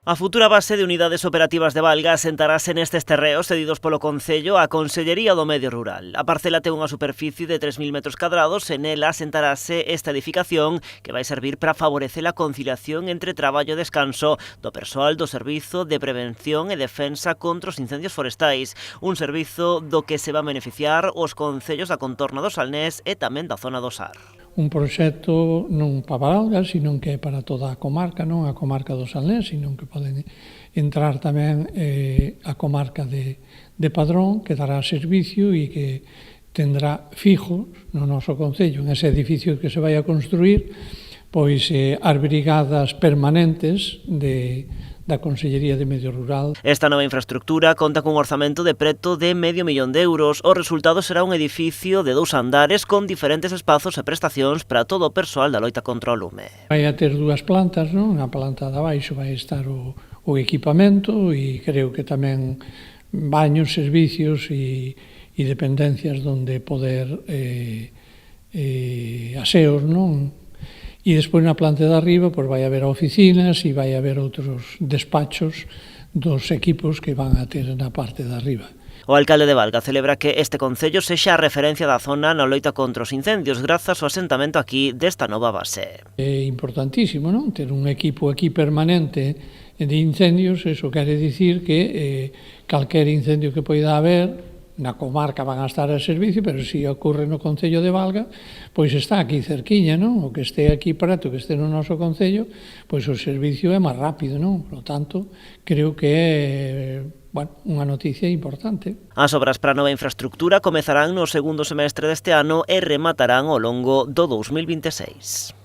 A futura base de unidades operativas de Valga asentarase nestes terreos cedidos polo Concello á Consellería do Medio Rural. A parcela ten unha superficie de 3.000 metros cadrados e nela asentarase esta edificación que vai servir para favorecer a conciliación entre traballo e descanso do persoal do Servizo de Prevención e Defensa contra os Incendios Forestais, un servizo do que se van beneficiar os concellos da contorna do Salnés e tamén da zona do Sar. Un proxecto non para Valga, sino que é para toda a comarca, non a comarca do Salnés, sino que poden entrar tamén a comarca de Padrón, que dará servicio e que tendrá fijo no noso concello, en ese edificio que se vai a construir, pois as brigadas permanentes da Consellería de Medio Rural. Esta nova infraestructura conta cun orzamento de preto de €500.000. O resultado será un edificio de 2 andares con diferentes espazos e prestacións para todo o persoal da loita contra o lume. Vai a ter 2 plantas, non? Na planta de abaixo vai estar o equipamento e creo que tamén baños, servicios e dependencias donde poder aseos, non? E despois na planta de arriba pois vai haber oficinas e vai haber outros despachos dos equipos que van a ter na parte de arriba. O alcalde de Valga celebra que este concello sexa a referencia da zona na loita contra os incendios grazas ao asentamento aquí desta nova base. É importantísimo, non? Ter un equipo aquí permanente de incendios, eso quere dicir que calquer incendio que poida haber na comarca van a estar a servicio, pero se ocorre no Concello de Valga, pois está aquí cerquiña, non? O que este aquí preto, que este no noso Concello, pois o servicio é máis rápido, non? Por lo tanto, creo que é unha noticia importante. As obras para a nova infraestructura comezarán no segundo semestre deste ano e rematarán ao longo do 2026.